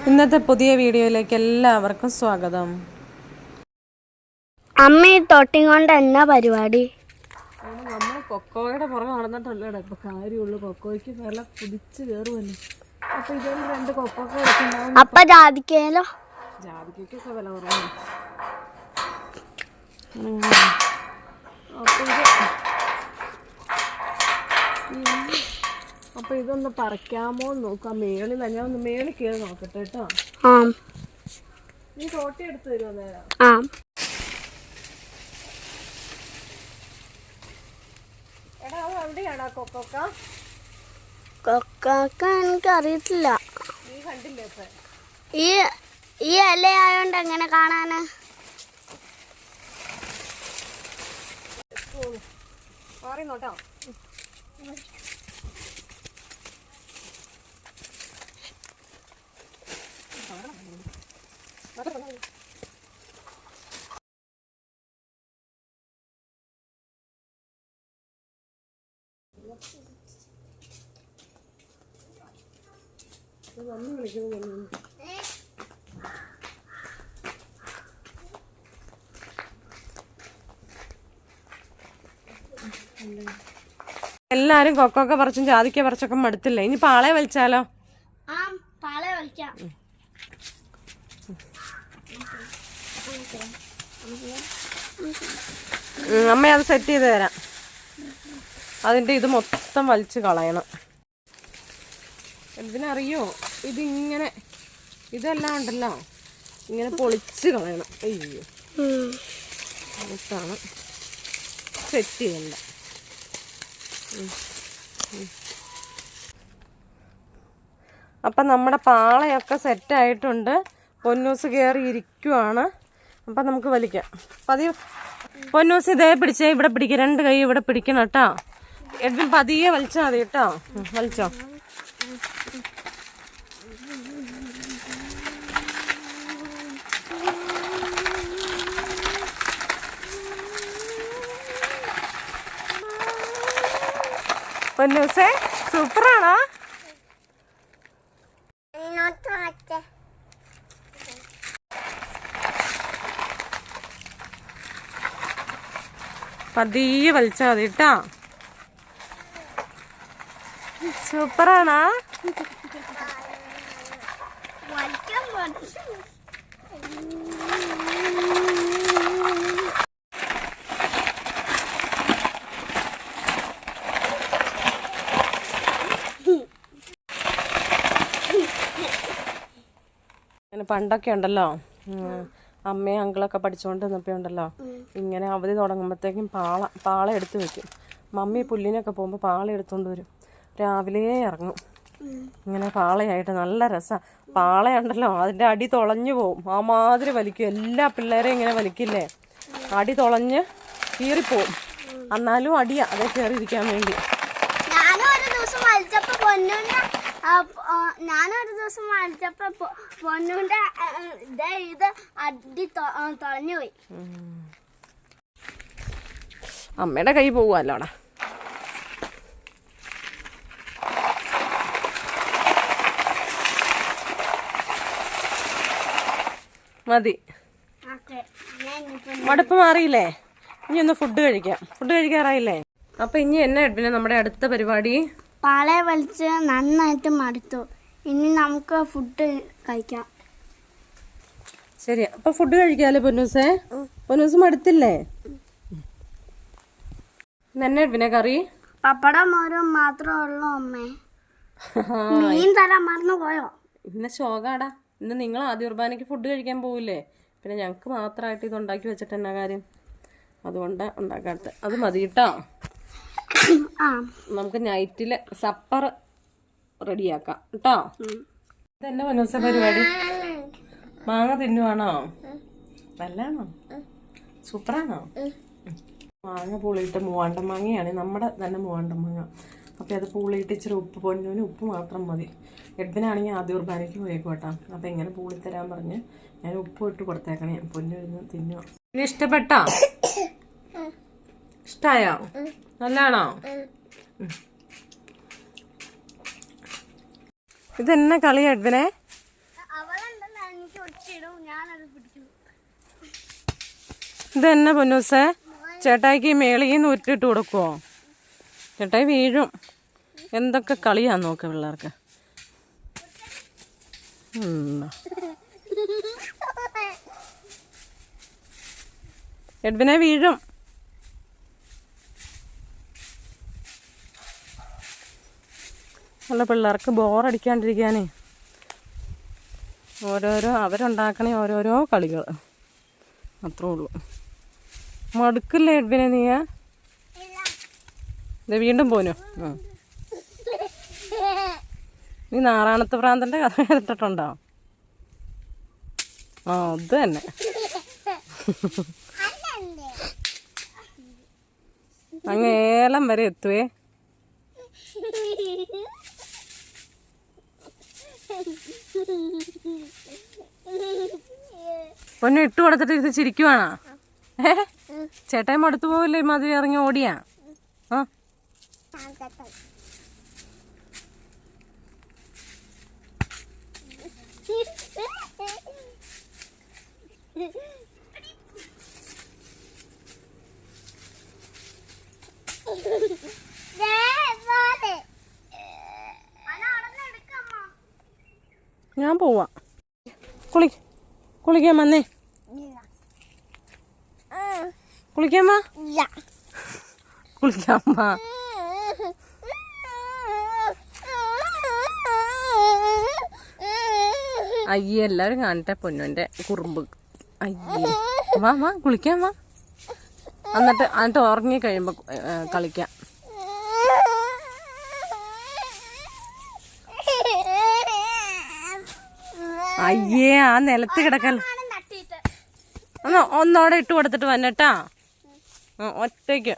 ഇന്നത്തെ പുതിയ വീഡിയോയിലേക്ക് എല്ലാവർക്കും സ്വാഗതം. അമ്മ ഈ തൊട്ടി കൊണ്ട് എന്നാ പരിപാടി? നമ്മൾ കൊക്കോയുടെ പുറകെ നടന്നിട്ടല്ലേ ഇപ്പൊ കാര്യമുള്ളൂ. കൊക്കോയ്ക്ക് വില കുതിച്ച് കയറുമല്ലോ. അപ്പൊ ഇതൊരു 2 കൊക്കോ എടുക്കുന്നുണ്ടാവും. അപ്പൊ ജാതിക്കയിലോ? ജാതിക്കൊക്കെ വില കുറവാണ്. അപ്പൊ ഇതൊന്ന് പറിക്കാമോ നോക്കാം. മേളിൽ ഞാൻ ഒന്ന് മേളിൽ കയറി നോക്കട്ടെ കേട്ടോ. നീ തോട്ടി എടുത്ത് തരുമോ നേരം? എടാ അത് എവിടെയാണോ കൊക്കോക്ക? കൊക്കോക്ക എനിക്കറിയത്തില്ല. നീ കണ്ടില്ലേ ഇപ്പൊ? ഈ ഇലയായോണ്ട് എങ്ങനെ കാണാന്? മാറി നോട്ടോ. എല്ലാരും കൊക്കൊക്കെ പറിച്ചും ജാതിക്ക പറിച്ചൊക്കെ മടുത്തില്ലേ? ഇനി പാളയെ വലിച്ചാലോ? അമ്മ അത് സെറ്റ് ചെയ്ത് തരാം. അതിന്റെ ഇത് മൊത്തം വലിച്ചു കളയണം. എന്തിനറിയോ? ഇതിങ്ങനെ ഇതെല്ലാം ഉണ്ടല്ലോ, ഇങ്ങനെ പൊളിച്ച് കളയണം. അയ്യോ, അടുത്താണ് സെറ്റ് ചെയ്യണ്ട. അപ്പം നമ്മുടെ പാളയൊക്കെ സെറ്റായിട്ടുണ്ട്. പൊന്നൂസ് കയറി ഇരിക്കുവാണ്. അപ്പം നമുക്ക് വലിക്കാം. പതിയെ പൊന്നൂസ് ഇതേ പിടിച്ചേ, ഇവിടെ പിടിക്കുക. 2 കൈ ഇവിടെ പിടിക്കണം കേട്ടോ. എഡ്വിൻ പതിയെ വലിച്ചാൽ മതി കേട്ടോ. വലിച്ചോ. പൊന്നൂസേ സൂപ്പറാണോ? പതിയെ വലിച്ചാൽ മതി കേട്ടോ. സൂപ്പറാണോ? പണ്ടൊക്കെ ഉണ്ടല്ലോ, അമ്മയും അങ്കിളൊക്കെ പഠിച്ചുകൊണ്ട് നിന്നപ്പോൾ ഉണ്ടല്ലോ, ഇങ്ങനെ അവധി തുടങ്ങുമ്പോഴത്തേക്കും പാള എടുത്ത് വെക്കും. മമ്മി പുല്ലിനൊക്കെ പോകുമ്പോൾ പാള എടുത്തുകൊണ്ട് വരും. രാവിലെ ഇറങ്ങും ഇങ്ങനെ പാളയായിട്ട്. നല്ല രസമാണ്. പാളയുണ്ടല്ലോ, അതിൻ്റെ അടി തുളഞ്ഞു പോവും. ആ മാതിരി വലിക്കും. എല്ലാ പിള്ളേരെയും ഇങ്ങനെ വലിക്കില്ലേ, അടി തുളഞ്ഞ് കീറിപ്പോവും. എന്നാലും അടിയാ അതേ കയറിയിരിക്കാൻ വേണ്ടി. ഞാനൊരു ദിവസം വലിച്ചപ്പോ പൊന്നൂന്റെ ഇത് അടി തുളഞ്ഞു പോയി. അമ്മയുടെ കൈ പോവാല്ലോടാ. മതി, മടുപ്പ് മാറിയില്ലേ? ഇനി ഒന്ന് ഫുഡ് കഴിക്കാം. ഫുഡ് കഴിക്കാറായില്ലേ? അപ്പൊ ഇനി എന്നാ എഡ്വിനെ നമ്മുടെ അടുത്ത പരിപാടി? പാളയെ വലിച്ച് നന്നായിട്ട് മടുത്തു. ഇനി നമുക്ക് ഫുഡ് കഴിക്കാം. ശരി, അപ്പൊ ഫുഡ് കഴിക്കാല്ലേ പൊന്നൂസേ? പൊന്നൂസ് മടുത്തില്ലേ? എന്നെ എഡ്വിനെ കറി? പപ്പടം മോരും മാത്രമേ ഉള്ളൂ അമ്മേ. മീൻ തരാൻ മറന്നു പോയോ? ഇന്ന് ശോകാടാ. ഇന്ന് നിങ്ങൾ ആദ്യ കുർബാനയ്ക്ക് ഫുഡ് കഴിക്കാൻ പോവില്ലേ? പിന്നെ ഞങ്ങൾക്ക് മാത്രമായിട്ട് ഇത് ഉണ്ടാക്കി വെച്ചിട്ട് എന്നാ കാര്യം? അതുകൊണ്ട് ഉണ്ടാക്കാത്ത അത് മതി കേട്ടോ. നമുക്ക് നൈറ്റില് സപ്പർ റെഡിയാക്കാം കേട്ടോ. ഇതെന്നെ പൊന്നൂസ പരിപാടി? മാങ്ങ തിന്നുവാണോ? നല്ലാണോ? സൂപ്പറാണോ? മാങ്ങ പുളിയിട്ട് മൂവാണ്ടൻ മാങ്ങയാണ്, നമ്മുടെ തന്നെ മൂവാണ്ടൻ മാങ്ങ. അപ്പം അത് പുളിയിട്ട് ഇച്ചിരി ഉപ്പ്, പൊന്നൂന് ഉപ്പ് മാത്രം മതി. എഡ്വിനാണെങ്കിൽ ആദ്യ കുർബാനയ്ക്ക് പോയേക്കോട്ടാ. അപ്പം എങ്ങനെ പൂളി തരാൻ പറഞ്ഞ് ഞാൻ ഉപ്പ് ഇട്ട് കൊടുത്തേക്കണേ. പൊന്നു ഇരുന്ന് തിന്നുക. ഇനി ഇഷ്ടപ്പെട്ടോ? ഇഷ്ടായോ? നല്ലാണോ? ഇതെന്നെ കളിയാ എഡ്വിനെ? ഞാനത് പിടിക്കുന്നു. ഇതെന്നെ പൊന്നൂസേ, ചേട്ടായിക്ക് മേളിന്ന് ഉരുട്ടിട്ട് കൊടുക്കുവോ? ചേട്ടായി വീഴും. എന്തൊക്കെ കളിയാ നോക്ക പിള്ളേർക്ക്. എഡ്വിനെ വീഴും. അല്ല പിള്ളേർക്ക് ബോറടിക്കാണ്ടിരിക്കാനേ ഓരോരോ അവരുണ്ടാക്കണേ ഓരോരോ കളികൾ, അത്രേ ഉള്ളൂ. മടുക്കില്ലേ എഡ്വിനെ നീ? ഇത് വീണ്ടും പോനു. നീ നാറാണത്ത് ഭ്രാന്തന്റെ കഥ കേട്ടിട്ടുണ്ടോ? ആ അത് തന്നെ. അങ്ങ് ഏലം വരെ എത്തുവേ. പൊന്നു ഇട്ട് കൊടുത്തിട്ട് ഇത് ചിരിക്കുവാണോ? ചേട്ടായി മടുത്തു പോവില്ലേ മതി ഇറങ്ങി ഓടിയാ? ആ ഞാൻ പോവാ. കുളിക്കാൻ വന്നേ. കുളിക്കാൻ വാ. കുളിക്കാൻ വാ. അയ്യേ എല്ലാവരും കാണട്ടെ പൊന്നുവിൻ്റെ കുറുമ്പ്. അയ്യേ വാ വാ കുളിക്കാൻ വാ. എന്നിട്ട് ഉറങ്ങി കഴിയുമ്പോൾ കളിക്കാം. അയ്യേ ആ നിലത്ത് കിടക്കല്ല. ഒന്നോടെ ഇട്ട് കൊടുത്തിട്ട് വന്നട്ടാ. ഒറ്റയ്ക്ക്